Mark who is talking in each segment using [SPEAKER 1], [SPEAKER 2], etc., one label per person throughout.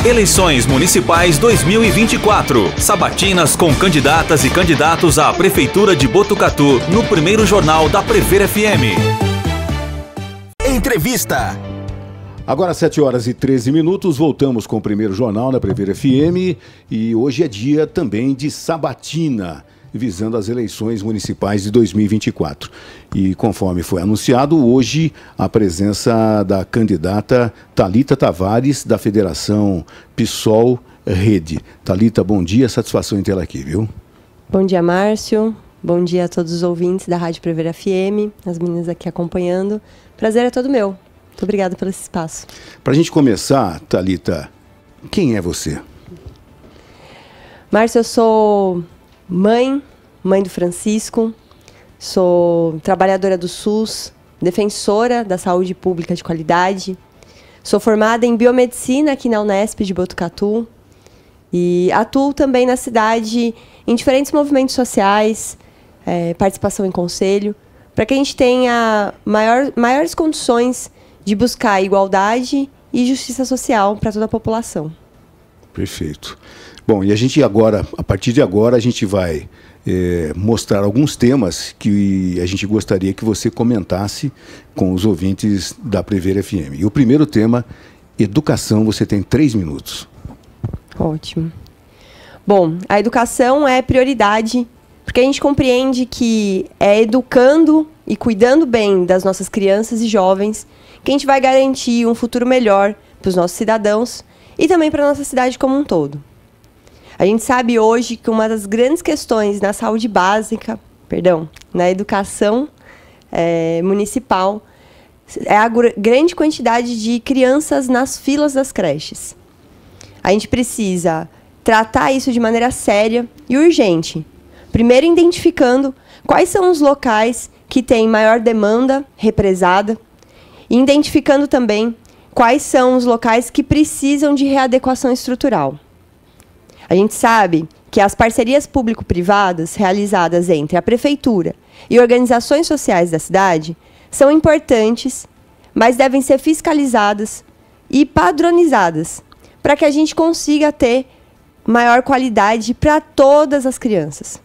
[SPEAKER 1] Eleições Municipais 2024. Sabatinas com candidatas e candidatos à Prefeitura de Botucatu no primeiro jornal da Prever FM.
[SPEAKER 2] Entrevista.
[SPEAKER 3] Agora 7h13, voltamos com o primeiro jornal da Prever FM e hoje é dia também de sabatina, visando as eleições municipais de 2024. E conforme foi anunciado, hoje a presença da candidata Thalita Tavares, da Federação PSOL Rede. Thalita, bom dia, satisfação em tê-la aqui, viu?
[SPEAKER 4] Bom dia, Márcio. Bom dia a todos os ouvintes da Rádio Prever FM, as meninas aqui acompanhando. Prazer é todo meu. Muito obrigada pelo esse espaço.
[SPEAKER 3] Para a gente começar, Thalita, quem é você?
[SPEAKER 4] Márcio, eu sou mãe do Francisco, sou trabalhadora do SUS, defensora da saúde pública de qualidade, sou formada em biomedicina aqui na Unesp de Botucatu e atuo também na cidade em diferentes movimentos sociais, participação em conselho, para que a gente tenha maiores condições de buscar igualdade e justiça social para toda a população. Perfeito.
[SPEAKER 3] Bom, e a gente agora, a partir de agora, a gente vai mostrar alguns temas que a gente gostaria que você comentasse com os ouvintes da Prever FM. E o primeiro tema, educação, você tem 3 minutos.
[SPEAKER 4] Ótimo. Bom, a educação é prioridade, porque a gente compreende que é educando e cuidando bem das nossas crianças e jovens que a gente vai garantir um futuro melhor para os nossos cidadãos e também para a nossa cidade como um todo. A gente sabe hoje que uma das grandes questões na saúde básica, na educação municipal, é a grande quantidade de crianças nas filas das creches. A gente precisa tratar isso de maneira séria e urgente. Primeiro, identificando quais são os locais que têm maior demanda represada, e identificando também quais são os locais que precisam de readequação estrutural. A gente sabe que as parcerias público-privadas realizadas entre a Prefeitura e organizações sociais da cidade são importantes, mas devem ser fiscalizadas e padronizadas para que a gente consiga ter maior qualidade para todas as crianças.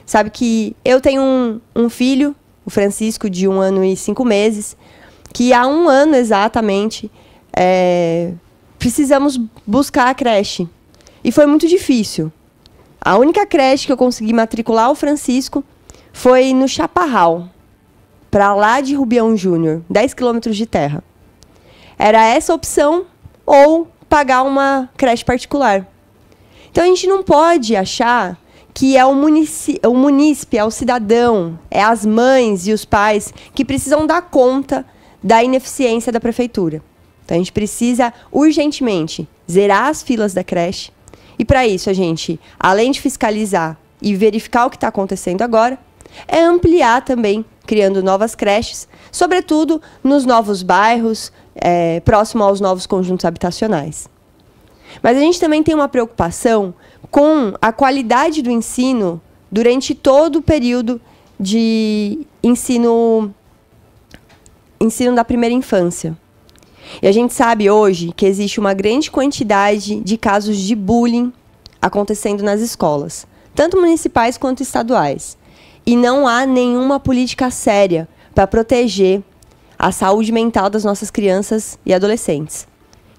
[SPEAKER 4] Sabe que eu tenho um filho, o Francisco, de 1 ano e 5 meses, que há 1 ano exatamente precisamos buscar a creche. E foi muito difícil. A única creche que eu consegui matricular o Francisco foi no Chaparral, para lá de Rubião Júnior, 10 quilômetros de terra. Era essa opção ou pagar uma creche particular. Então a gente não pode achar que é o munícipe, é o cidadão, é as mães e os pais que precisam dar conta da ineficiência da prefeitura. Então a gente precisa urgentemente zerar as filas da creche e para isso a gente, além de fiscalizar e verificar o que está acontecendo agora, é ampliar também, criando novas creches, sobretudo nos novos bairros, próximo aos novos conjuntos habitacionais. Mas a gente também tem uma preocupação com a qualidade do ensino durante todo o período de ensino da primeira infância. E a gente sabe hoje que existe uma grande quantidade de casos de bullying acontecendo nas escolas, tanto municipais quanto estaduais. E não há nenhuma política séria para proteger a saúde mental das nossas crianças e adolescentes.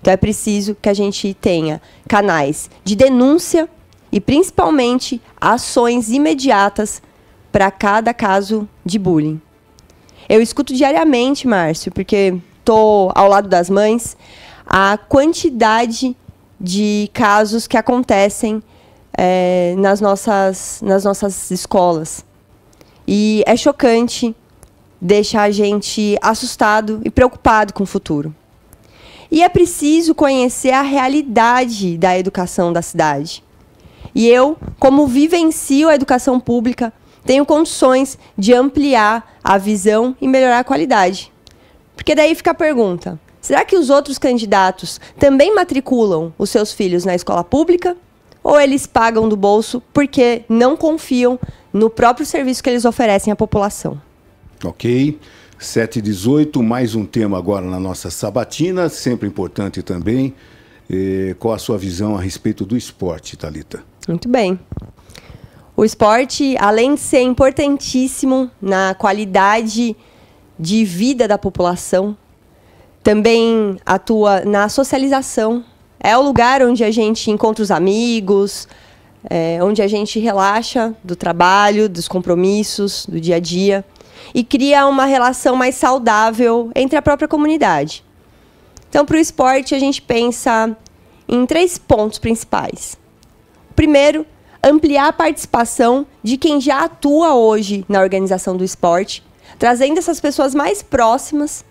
[SPEAKER 4] Então é preciso que a gente tenha canais de denúncia e principalmente ações imediatas para cada caso de bullying. Eu escuto diariamente, Márcio, porque estou ao lado das mães, a quantidade de casos que acontecem nas nossas escolas. E é chocante, deixa a gente assustado e preocupado com o futuro. E é preciso conhecer a realidade da educação da cidade. E eu, como vivencio a educação pública, tenho condições de ampliar a visão e melhorar a qualidade. Porque daí fica a pergunta, será que os outros candidatos também matriculam os seus filhos na escola pública? Ou eles pagam do bolso porque não confiam no próprio serviço que eles oferecem à população?
[SPEAKER 3] Ok. 7h18, mais um tema agora na nossa sabatina, sempre importante também. Qual a sua visão a respeito do esporte, Thalita?
[SPEAKER 4] Muito bem. O esporte, além de ser importantíssimo na qualidade de vida da população, também atua na socialização. É o lugar onde a gente encontra os amigos, onde a gente relaxa do trabalho, dos compromissos, do dia a dia, e cria uma relação mais saudável entre a própria comunidade. Então, para o esporte, a gente pensa em 3 pontos principais. O primeiro, ampliar a participação de quem já atua hoje na organização do esporte, trazendo essas pessoas mais próximas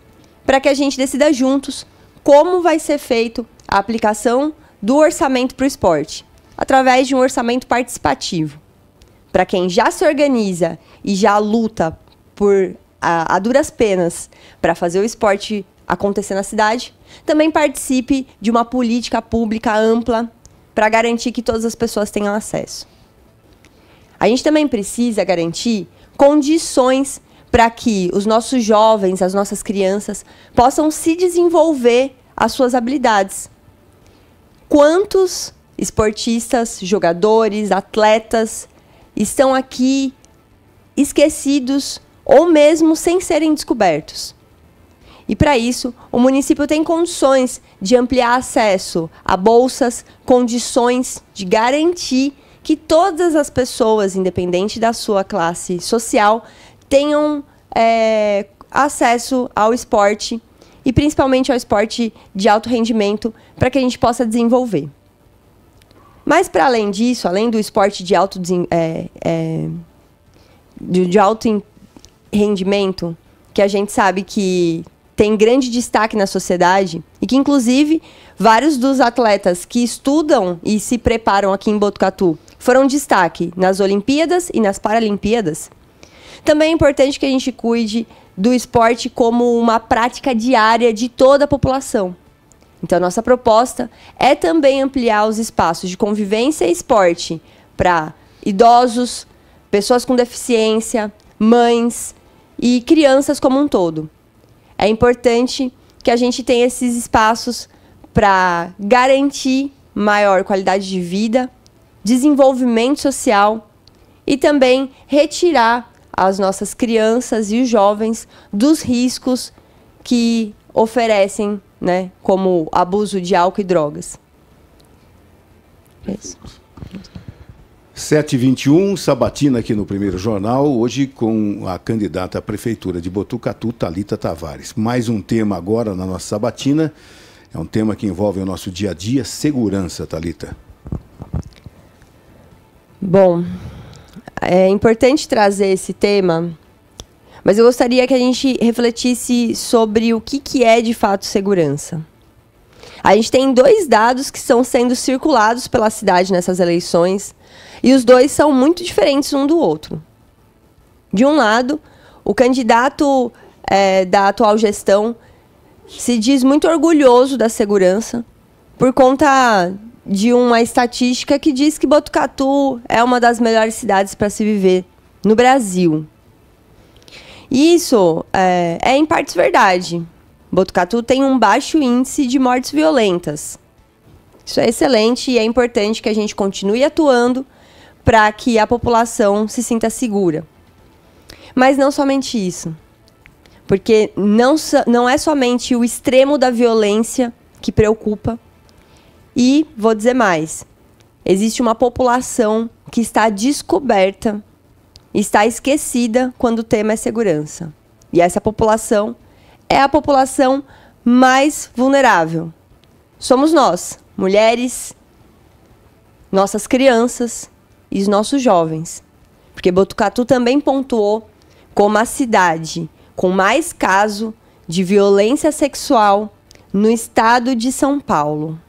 [SPEAKER 4] para que a gente decida juntos como vai ser feito a aplicação do orçamento para o esporte, através de um orçamento participativo. Para quem já se organiza e já luta a duras penas para fazer o esporte acontecer na cidade, também participe de uma política pública ampla para garantir que todas as pessoas tenham acesso. A gente também precisa garantir condições para que os nossos jovens, as nossas crianças, possam se desenvolver as suas habilidades. Quantos esportistas, jogadores, atletas estão aqui esquecidos ou mesmo sem serem descobertos? E para isso, o município tem condições de ampliar acesso a bolsas, condições de garantir que todas as pessoas, independente da sua classe social, tenham acesso ao esporte e principalmente ao esporte de alto rendimento para que a gente possa desenvolver. Mas, para além disso, além do esporte de alto rendimento, que a gente sabe que tem grande destaque na sociedade e que, inclusive, vários dos atletas que estudam e se preparam aqui em Botucatu foram destaque nas Olimpíadas e nas Paralimpíadas. Também é importante que a gente cuide do esporte como uma prática diária de toda a população. Então, a nossa proposta é também ampliar os espaços de convivência e esporte para idosos, pessoas com deficiência, mães e crianças como um todo. É importante que a gente tenha esses espaços para garantir maior qualidade de vida, desenvolvimento social e também retirar as nossas crianças e os jovens dos riscos que oferecem, né, como abuso de álcool e drogas. Isso.
[SPEAKER 3] 7h21, sabatina aqui no Primeiro Jornal, hoje com a candidata à Prefeitura de Botucatu, Thalita Tavares. Mais um tema agora na nossa sabatina, é um tema que envolve o nosso dia a dia, segurança, Thalita.
[SPEAKER 4] Bom, é importante trazer esse tema, mas eu gostaria que a gente refletisse sobre o que é de fato segurança. A gente tem 2 dados que estão sendo circulados pela cidade nessas eleições, e os 2 são muito diferentes um do outro. De um lado, o candidato da atual gestão se diz muito orgulhoso da segurança por conta de uma estatística que diz que Botucatu é uma das melhores cidades para se viver no Brasil. E isso é em partes verdade. Botucatu tem um baixo índice de mortes violentas. Isso é excelente e é importante que a gente continue atuando para que a população se sinta segura. Mas não somente isso. Porque não é somente o extremo da violência que preocupa. E, vou dizer mais, existe uma população que está descoberta, está esquecida quando o tema é segurança. E essa população é a população mais vulnerável. Somos nós, mulheres, nossas crianças e os nossos jovens. Porque Botucatu também pontuou como a cidade com mais caso de violência sexual no estado de São Paulo.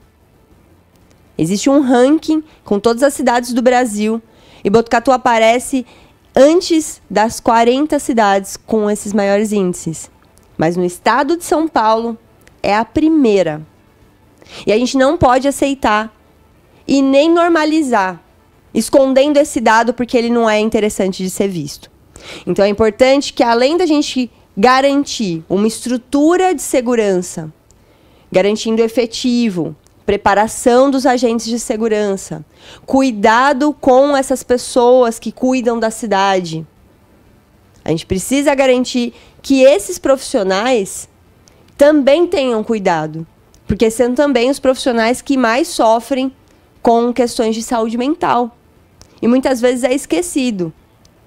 [SPEAKER 4] Existe um ranking com todas as cidades do Brasil e Botucatu aparece antes das 40 cidades com esses maiores índices. Mas no estado de São Paulo é a primeira. E a gente não pode aceitar e nem normalizar, escondendo esse dado porque ele não é interessante de ser visto. Então é importante que, além da gente garantir uma estrutura de segurança, garantindo efetivo, preparação dos agentes de segurança, cuidado com essas pessoas que cuidam da cidade. A gente precisa garantir que esses profissionais também tenham cuidado, porque são também os profissionais que mais sofrem com questões de saúde mental. E muitas vezes é esquecido,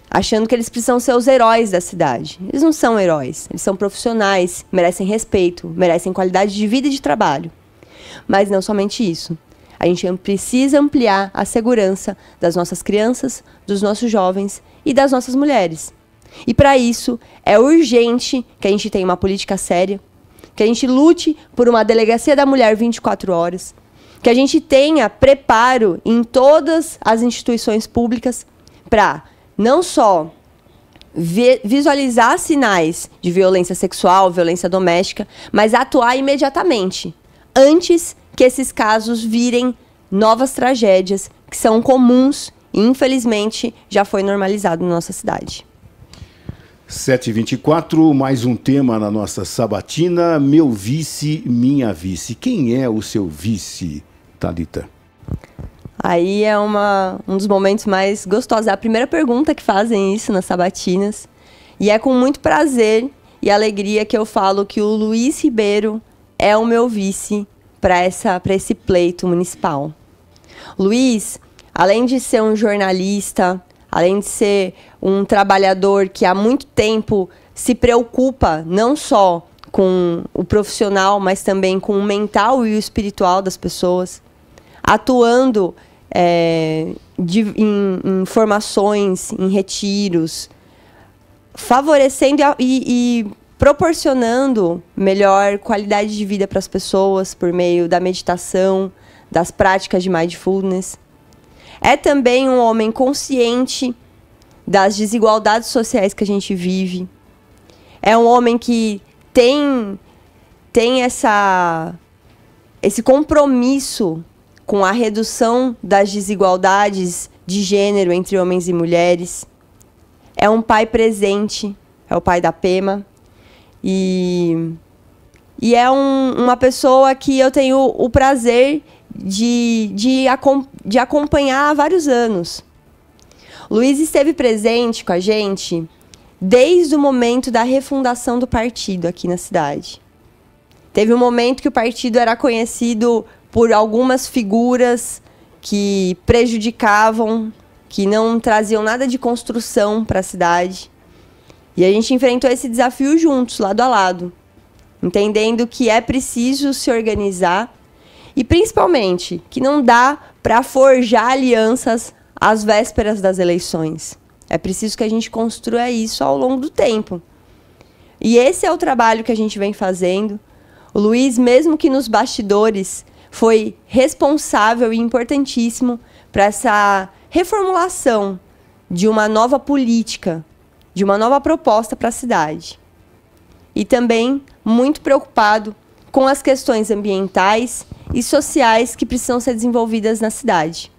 [SPEAKER 4] achando que eles precisam ser os heróis da cidade. Eles não são heróis, eles são profissionais, merecem respeito, merecem qualidade de vida e de trabalho. Mas não somente isso. A gente precisa ampliar a segurança das nossas crianças, dos nossos jovens e das nossas mulheres. E para isso é urgente que a gente tenha uma política séria, que a gente lute por uma delegacia da mulher 24 horas, que a gente tenha preparo em todas as instituições públicas para não só visualizar sinais de violência sexual, violência doméstica, mas atuar imediatamente, antes que esses casos virem novas tragédias que são comuns e, infelizmente, já foi normalizado na nossa cidade.
[SPEAKER 3] 7h24, mais um tema na nossa sabatina, meu vice, minha vice. Quem é o seu vice, Thalita?
[SPEAKER 4] Aí é um dos momentos mais gostosos. É a primeira pergunta que fazem isso nas sabatinas. E é com muito prazer e alegria que eu falo que o Luiz Ribeiro é o meu vice para esse pleito municipal. Luiz, além de ser um jornalista, além de ser um trabalhador que há muito tempo se preocupa não só com o profissional, mas também com o mental e o espiritual das pessoas, atuando em formações, em retiros, favorecendo e proporcionando melhor qualidade de vida para as pessoas por meio da meditação, das práticas de mindfulness. É também um homem consciente das desigualdades sociais que a gente vive. É um homem que tem esse compromisso com a redução das desigualdades de gênero entre homens e mulheres. É um pai presente, é o pai da Pema. E é uma pessoa que eu tenho o prazer de acompanhar há vários anos. Luiz esteve presente com a gente desde o momento da refundação do partido aqui na cidade. Teve um momento que o partido era conhecido por algumas figuras que prejudicavam, que não traziam nada de construção para a cidade. E a gente enfrentou esse desafio juntos, lado a lado, entendendo que é preciso se organizar e, principalmente, que não dá para forjar alianças às vésperas das eleições. É preciso que a gente construa isso ao longo do tempo. E esse é o trabalho que a gente vem fazendo. O Luiz, mesmo que nos bastidores, foi responsável e importantíssimo para essa reformulação de uma nova política, de uma nova proposta para a cidade. E também muito preocupado com as questões ambientais e sociais que precisam ser desenvolvidas na cidade.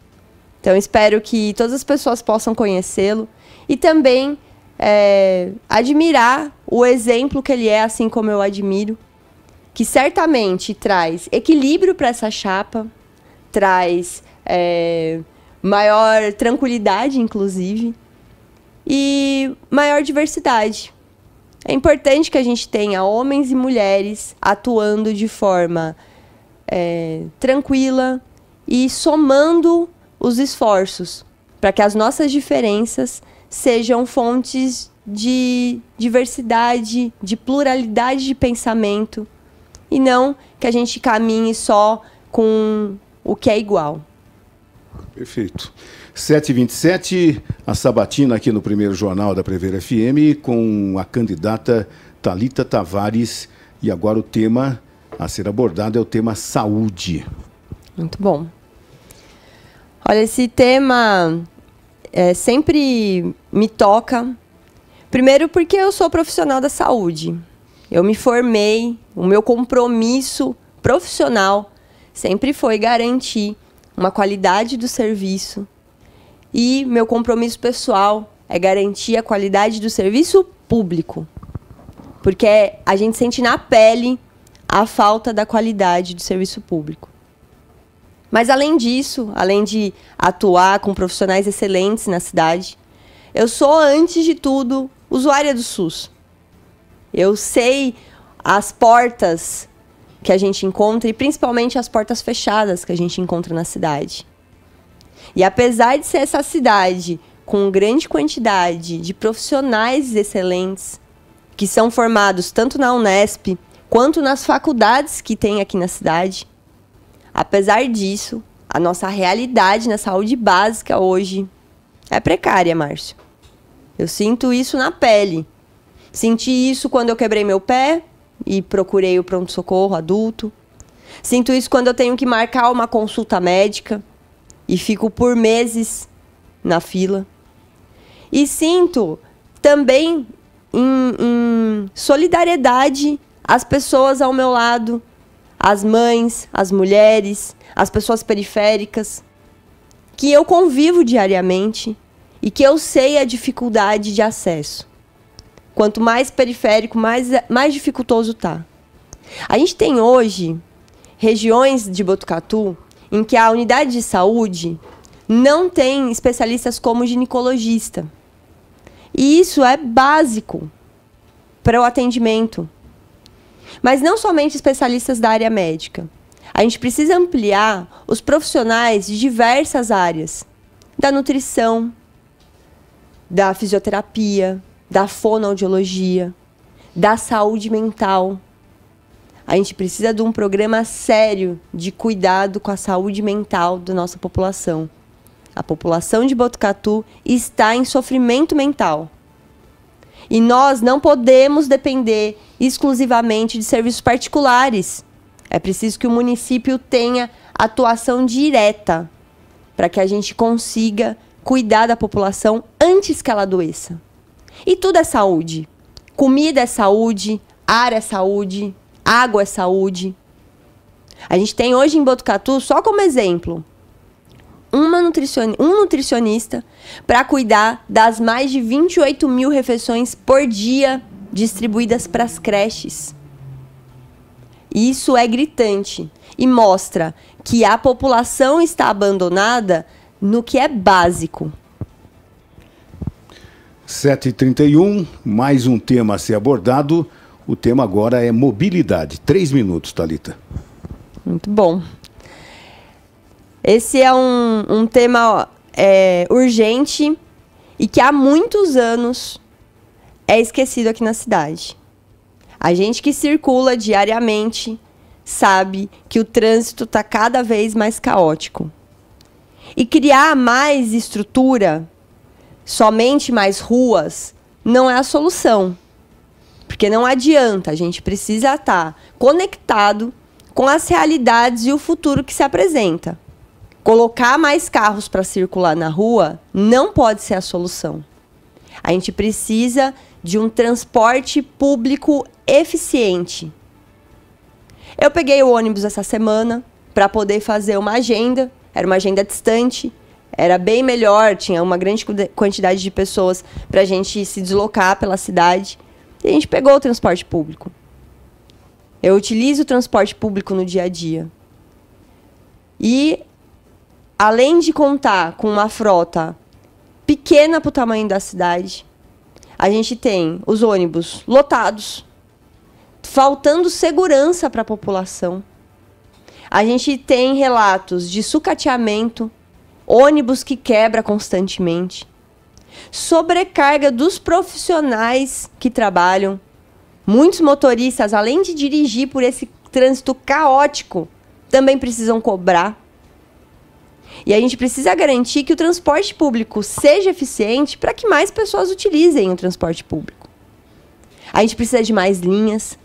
[SPEAKER 4] Então, espero que todas as pessoas possam conhecê-lo e também admirar o exemplo que ele é, assim como eu admiro, que certamente traz equilíbrio para essa chapa, traz maior tranquilidade, inclusive, e maior diversidade. É importante que a gente tenha homens e mulheres atuando de forma tranquila e somando os esforços para que as nossas diferenças sejam fontes de diversidade, de pluralidade de pensamento, e não que a gente caminhe só com o que é igual.
[SPEAKER 3] Perfeito. 7h27, a sabatina aqui no primeiro jornal da Prevera FM com a candidata Thalita Tavares. E agora o tema a ser abordado é o tema saúde.
[SPEAKER 4] Muito bom. Olha, esse tema sempre me toca. Primeiro porque eu sou profissional da saúde. Eu me formei, o meu compromisso profissional sempre foi garantir uma qualidade do serviço. E meu compromisso pessoal é garantir a qualidade do serviço público. Porque a gente sente na pele a falta da qualidade do serviço público. Mas, além disso, além de atuar com profissionais excelentes na cidade, eu sou, antes de tudo, usuária do SUS. Eu sei as portas que a gente encontra e, principalmente, as portas fechadas que a gente encontra na cidade. E, apesar de ser essa cidade com grande quantidade de profissionais excelentes, que são formados tanto na Unesp quanto nas faculdades que tem aqui na cidade, apesar disso, a nossa realidade na saúde básica hoje é precária, Márcio. Eu sinto isso na pele. Senti isso quando eu quebrei meu pé e procurei o pronto-socorro adulto. Sinto isso quando eu tenho que marcar uma consulta médica e fico por meses na fila. E sinto também em solidariedade as pessoas ao meu lado, as mães, as mulheres, as pessoas periféricas, que eu convivo diariamente e que eu sei a dificuldade de acesso. Quanto mais periférico, mais dificultoso tá. A gente tem hoje regiões de Botucatu em que a unidade de saúde não tem especialistas como ginecologista. E isso é básico para o atendimento. Mas não somente especialistas da área médica. A gente precisa ampliar os profissionais de diversas áreas. Da nutrição, da fisioterapia, da fonoaudiologia, da saúde mental. A gente precisa de um programa sério de cuidado com a saúde mental da nossa população. A população de Botucatu está em sofrimento mental. E nós não podemos depender exclusivamente de serviços particulares. É preciso que o município tenha atuação direta para que a gente consiga cuidar da população antes que ela adoeça. E tudo é saúde. Comida é saúde, ar é saúde, água é saúde. A gente tem hoje em Botucatu, só como exemplo, um nutricionista para cuidar das mais de 28 mil refeições por dia distribuídas para as creches. Isso é gritante e mostra que a população está abandonada no que é básico.
[SPEAKER 3] 7h31, mais um tema a ser abordado. O tema agora é mobilidade. 3 minutos, Thalita.
[SPEAKER 4] Muito bom. Esse é um tema urgente e que há muitos anos é esquecido aqui na cidade. A gente que circula diariamente sabe que o trânsito está cada vez mais caótico. E criar mais estrutura, somente mais ruas, não é a solução. Porque não adianta, a gente precisa estar conectado com as realidades e o futuro que se apresenta. Colocar mais carros para circular na rua não pode ser a solução. A gente precisa de um transporte público eficiente. Eu peguei o ônibus essa semana para poder fazer uma agenda. Era uma agenda distante, era bem melhor, tinha uma grande quantidade de pessoas para a gente se deslocar pela cidade. E a gente pegou o transporte público. Eu utilizo o transporte público no dia a dia. E, além de contar com uma frota pequena para o tamanho da cidade, a gente tem os ônibus lotados, faltando segurança para a população. A gente tem relatos de sucateamento, ônibus que quebra constantemente, sobrecarga dos profissionais que trabalham. Muitos motoristas, além de dirigir por esse trânsito caótico, também precisam cobrar. E a gente precisa garantir que o transporte público seja eficiente para que mais pessoas utilizem o transporte público. A gente precisa de mais linhas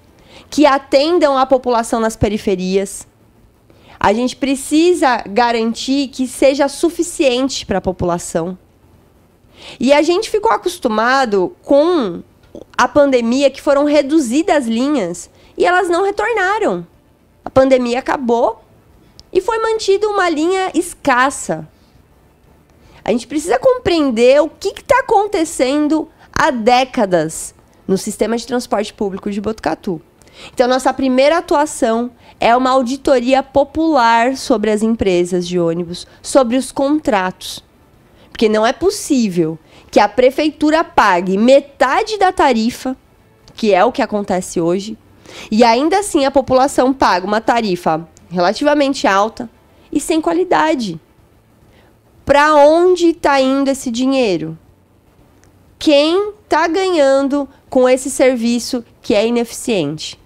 [SPEAKER 4] que atendam a população nas periferias. A gente precisa garantir que seja suficiente para a população. E a gente ficou acostumado com a pandemia, que foram reduzidas as linhas e elas não retornaram. A pandemia acabou e foi mantida uma linha escassa. A gente precisa compreender o que está acontecendo há décadas no sistema de transporte público de Botucatu. Então, nossa primeira atuação é uma auditoria popular sobre as empresas de ônibus, sobre os contratos. Porque não é possível que a prefeitura pague metade da tarifa, que é o que acontece hoje, e ainda assim a população paga uma tarifa relativamente alta e sem qualidade. Para onde está indo esse dinheiro? Quem está ganhando com esse serviço que é ineficiente?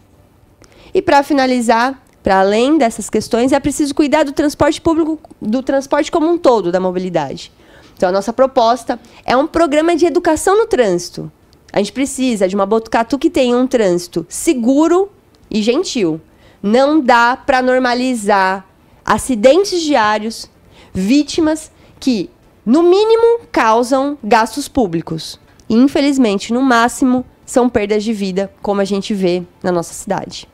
[SPEAKER 4] E para finalizar, para além dessas questões, é preciso cuidar do transporte público, do transporte como um todo, da mobilidade. Então, a nossa proposta é um programa de educação no trânsito. A gente precisa de uma Botucatu que tenha um trânsito seguro e gentil. Não dá para normalizar acidentes diários, vítimas que, no mínimo, causam gastos públicos. E, infelizmente, no máximo, são perdas de vida, como a gente vê na nossa cidade.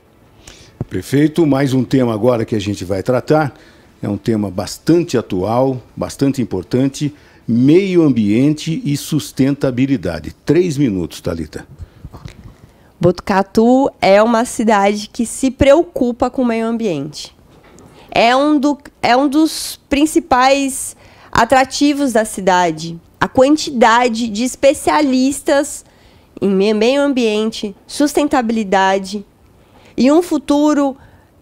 [SPEAKER 3] Prefeito, mais um tema agora que a gente vai tratar. É um tema bastante atual, bastante importante. Meio ambiente e sustentabilidade. 3 minutos, Thalita.
[SPEAKER 4] Botucatu é uma cidade que se preocupa com o meio ambiente. É um dos principais atrativos da cidade. A quantidade de especialistas em meio ambiente, sustentabilidade e um futuro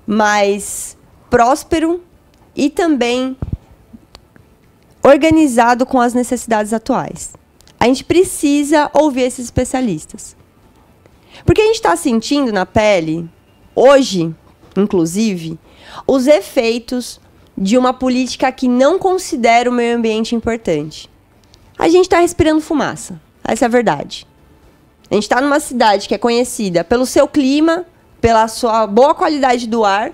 [SPEAKER 4] mais próspero e também organizado com as necessidades atuais. A gente precisa ouvir esses especialistas. Porque a gente está sentindo na pele, hoje, inclusive, os efeitos de uma política que não considera o meio ambiente importante. A gente está respirando fumaça. Essa é a verdade. A gente está numa cidade que é conhecida pelo seu clima, pela sua boa qualidade do ar,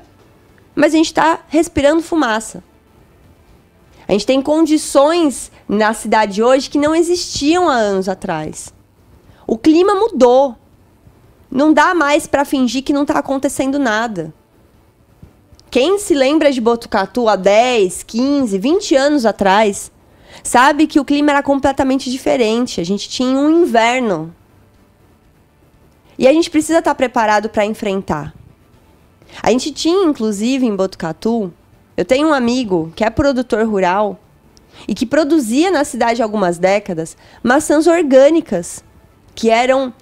[SPEAKER 4] mas a gente está respirando fumaça. A gente tem condições na cidade hoje que não existiam há anos atrás. O clima mudou. Não dá mais para fingir que não está acontecendo nada. Quem se lembra de Botucatu há 10, 15, 20 anos atrás, sabe que o clima era completamente diferente. A gente tinha um inverno. E a gente precisa estar preparado para enfrentar. A gente tinha, inclusive, em Botucatu, eu tenho um amigo que é produtor rural e que produzia na cidade há algumas décadas maçãs orgânicas que eram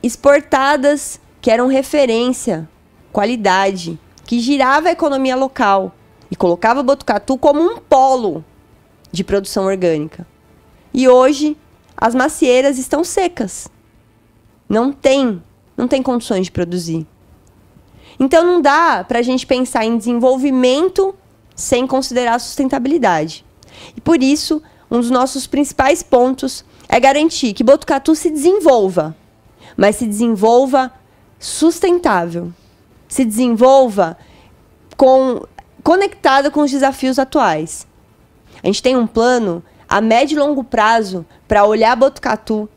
[SPEAKER 4] exportadas, que eram referência, qualidade, que girava a economia local e colocava Botucatu como um polo de produção orgânica. E hoje as macieiras estão secas. Não tem condições de produzir. Então não dá para a gente pensar em desenvolvimento sem considerar a sustentabilidade. E por isso, um dos nossos principais pontos é garantir que Botucatu se desenvolva, mas se desenvolva sustentável, se desenvolva conectada com os desafios atuais. A gente tem um plano a médio e longo prazo para olhar Botucatu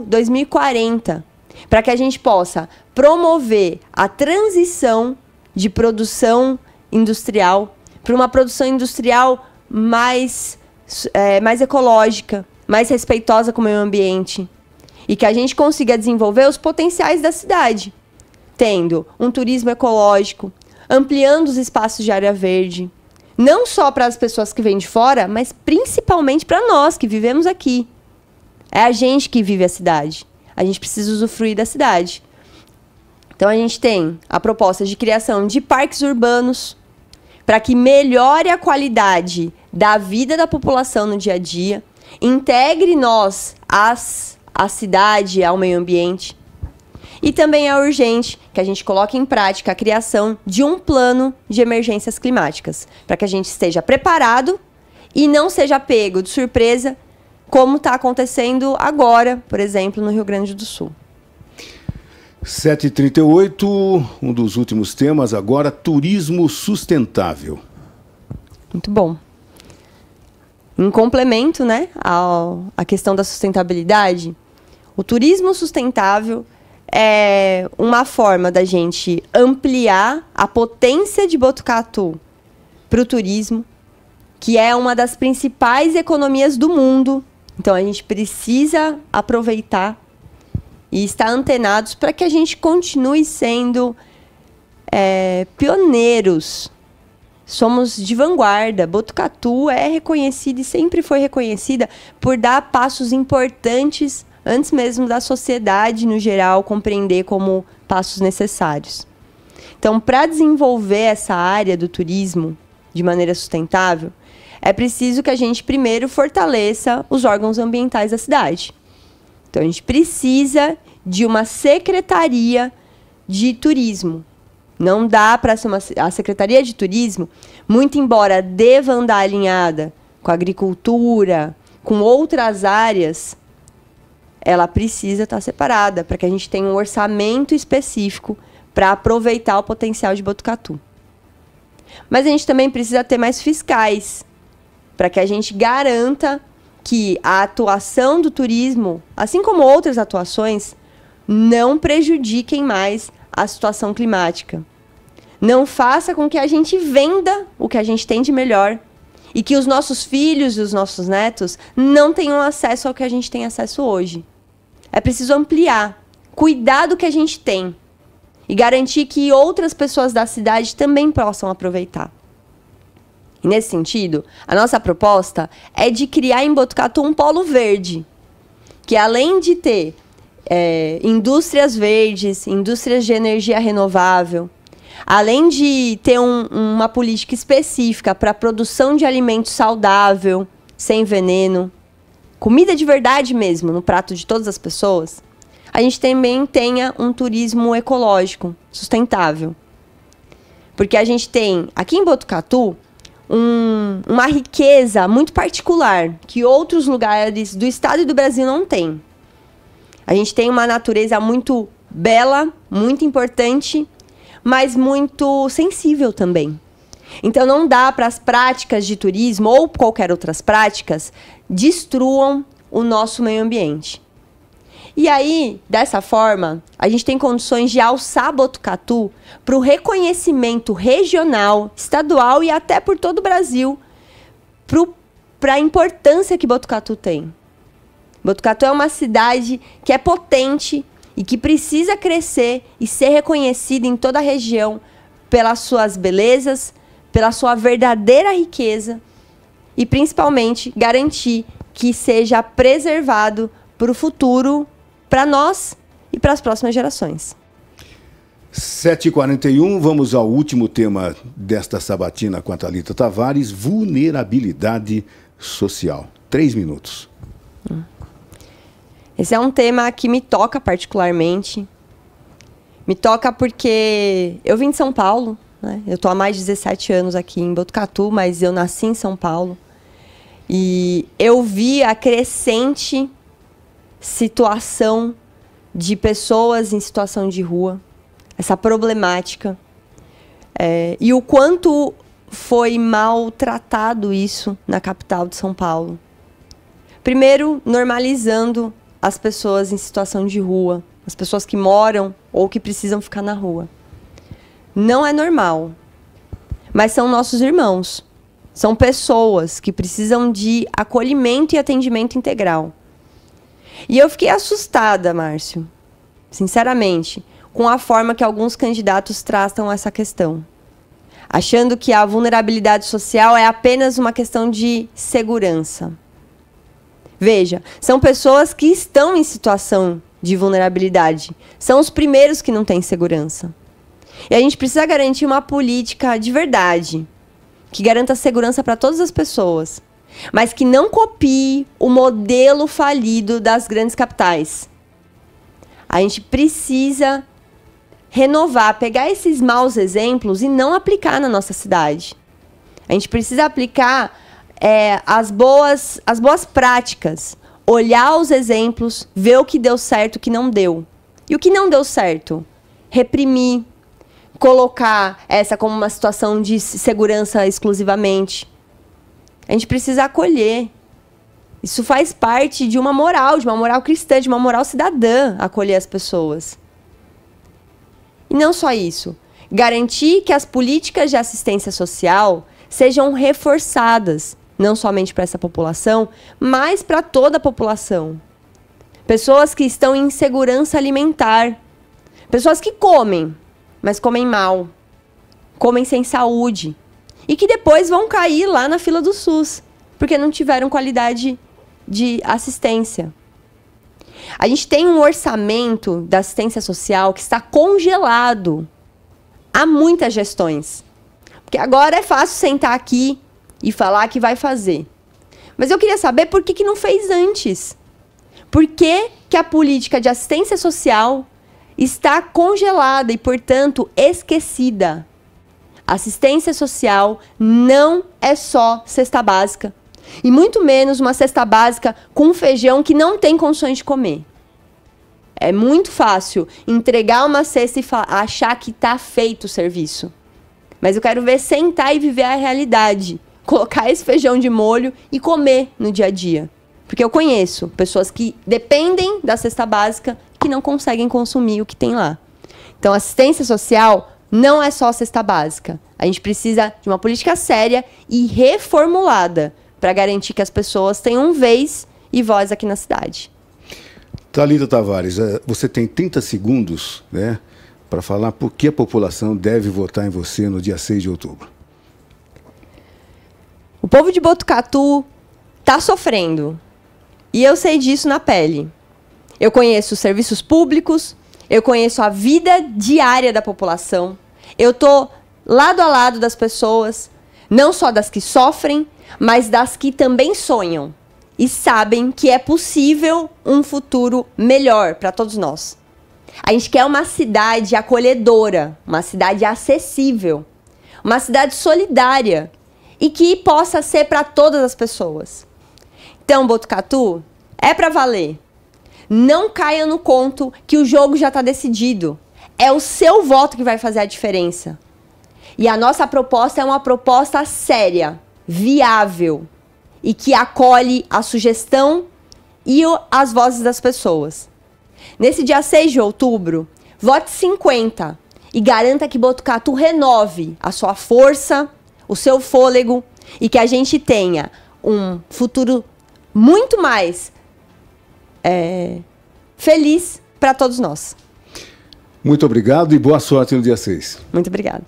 [SPEAKER 4] 2040, para que a gente possa promover a transição de produção industrial para uma produção industrial mais ecológica, mais respeitosa com o meio ambiente. E que a gente consiga desenvolver os potenciais da cidade, tendo um turismo ecológico, ampliando os espaços de área verde, não só para as pessoas que vêm de fora, mas principalmente para nós que vivemos aqui. É a gente que vive a cidade. A gente precisa usufruir da cidade. Então, a gente tem a proposta de criação de parques urbanos para que melhore a qualidade da vida da população no dia a dia, integre nós à cidade, ao meio ambiente. E também é urgente que a gente coloque em prática a criação de um plano de emergências climáticas, para que a gente esteja preparado e não seja pego de surpresa, como está acontecendo agora, por exemplo, no Rio Grande do Sul.
[SPEAKER 3] 7h38, um dos últimos temas agora, turismo sustentável.
[SPEAKER 4] Muito bom. Em complemento, né, à questão da sustentabilidade, o turismo sustentável é uma forma da gente ampliar a potência de Botucatu para o turismo, que é uma das principais economias do mundo. Então, a gente precisa aproveitar e estar antenados para que a gente continue sendo pioneiros. Somos de vanguarda. Botucatu é reconhecida e sempre foi reconhecida por dar passos importantes antes mesmo da sociedade, no geral, compreender como passos necessários. Então, para desenvolver essa área do turismo de maneira sustentável, é preciso que a gente primeiro fortaleça os órgãos ambientais da cidade. Então, a gente precisa de uma secretaria de turismo. Não dá para ser a Secretaria de Turismo, muito embora deva andar alinhada com a agricultura, com outras áreas, ela precisa estar separada para que a gente tenha um orçamento específico para aproveitar o potencial de Botucatu. Mas a gente também precisa ter mais fiscais, para que a gente garanta que a atuação do turismo, assim como outras atuações, não prejudiquem mais a situação climática. Não faça com que a gente venda o que a gente tem de melhor e que os nossos filhos e os nossos netos não tenham acesso ao que a gente tem acesso hoje. É preciso ampliar, cuidar do que a gente tem e garantir que outras pessoas da cidade também possam aproveitar. E nesse sentido, a nossa proposta é de criar em Botucatu um polo verde, que além de ter indústrias verdes, indústrias de energia renovável, além de ter uma política específica para a produção de alimento saudável, sem veneno, comida de verdade mesmo, no prato de todas as pessoas, a gente também tenha um turismo ecológico, sustentável. Porque a gente tem, aqui em Botucatu, uma riqueza muito particular, que outros lugares do estado e do Brasil não têm. A gente tem uma natureza muito bela, muito importante, mas muito sensível também. Então não dá para as práticas de turismo ou qualquer outras práticas destruam o nosso meio ambiente. E aí, dessa forma, a gente tem condições de alçar Botucatu para o reconhecimento regional, estadual e até por todo o Brasil, para a importância que Botucatu tem. Botucatu é uma cidade que é potente e que precisa crescer e ser reconhecida em toda a região pelas suas belezas, pela sua verdadeira riqueza e, principalmente, garantir que seja preservado para o futuro, para nós e para as próximas gerações.
[SPEAKER 3] 7h41, vamos ao último tema desta sabatina com a Thalita Tavares, vulnerabilidade social. 3 minutos.
[SPEAKER 4] Esse é um tema que me toca particularmente. Me toca porque eu vim de São Paulo, né? Eu estou há mais de 17 anos aqui em Botucatu, mas eu nasci em São Paulo. E eu vi a crescente situação de pessoas em situação de rua, essa problemática. E o quanto foi maltratado isso na capital de São Paulo. Primeiro, normalizando as pessoas em situação de rua, as pessoas que moram ou que precisam ficar na rua. Não é normal, mas são nossos irmãos. São pessoas que precisam de acolhimento e atendimento integral. E eu fiquei assustada, Márcio, sinceramente, com a forma que alguns candidatos tratam essa questão. Achando que a vulnerabilidade social é apenas uma questão de segurança. Veja, são pessoas que estão em situação de vulnerabilidade. São os primeiros que não têm segurança. E a gente precisa garantir uma política de verdade, que garanta segurança para todas as pessoas, mas que não copie o modelo falido das grandes capitais. A gente precisa renovar, pegar esses maus exemplos e não aplicar na nossa cidade. A gente precisa aplicar as boas práticas, olhar os exemplos, ver o que deu certo e o que não deu. E o que não deu certo? Reprimir, colocar essa como uma situação de segurança exclusivamente. A gente precisa acolher. Isso faz parte de uma moral cristã, de uma moral cidadã, acolher as pessoas. E não só isso. Garantir que as políticas de assistência social sejam reforçadas, não somente para essa população, mas para toda a população. pessoas que estão em insegurança alimentar, pessoas que comem, mas comem mal, comem sem saúde e que depois vão cair lá na fila do SUS, porque não tiveram qualidade de assistência. A gente tem um orçamento da assistência social que está congelado há muitas gestões. Porque agora é fácil sentar aqui e falar que vai fazer. Mas eu queria saber por que não fez antes. Por que a política de assistência social está congelada e, portanto, esquecida? Assistência social não é só cesta básica. E muito menos uma cesta básica com feijão que não tem condições de comer. É muito fácil entregar uma cesta e achar que está feito o serviço. Mas eu quero ver sentar e viver a realidade. Colocar esse feijão de molho e comer no dia a dia. Porque eu conheço pessoas que dependem da cesta básica que não conseguem consumir o que tem lá. Então, assistência social não é só cesta básica. A gente precisa de uma política séria e reformulada para garantir que as pessoas tenham vez e voz aqui na cidade.
[SPEAKER 3] Thalita Tavares, você tem 30 segundos, né, para falar por que a população deve votar em você no dia 6 de outubro.
[SPEAKER 4] O povo de Botucatu está sofrendo. E eu sei disso na pele. Eu conheço os serviços públicos, eu conheço a vida diária da população. Eu estou lado a lado das pessoas, não só das que sofrem, mas das que também sonham e sabem que é possível um futuro melhor para todos nós. A gente quer uma cidade acolhedora, uma cidade acessível, uma cidade solidária e que possa ser para todas as pessoas. Então, Botucatu, é para valer. Não caia no conto que o jogo já está decidido. É o seu voto que vai fazer a diferença. E a nossa proposta é uma proposta séria, viável e que acolhe a sugestão e as vozes das pessoas. Nesse dia 6 de outubro, vote 50 e garanta que Botucatu renove a sua força, o seu fôlego e que a gente tenha um futuro muito mais feliz para todos nós.
[SPEAKER 3] Muito obrigado e boa sorte no dia 6.
[SPEAKER 4] Muito obrigada.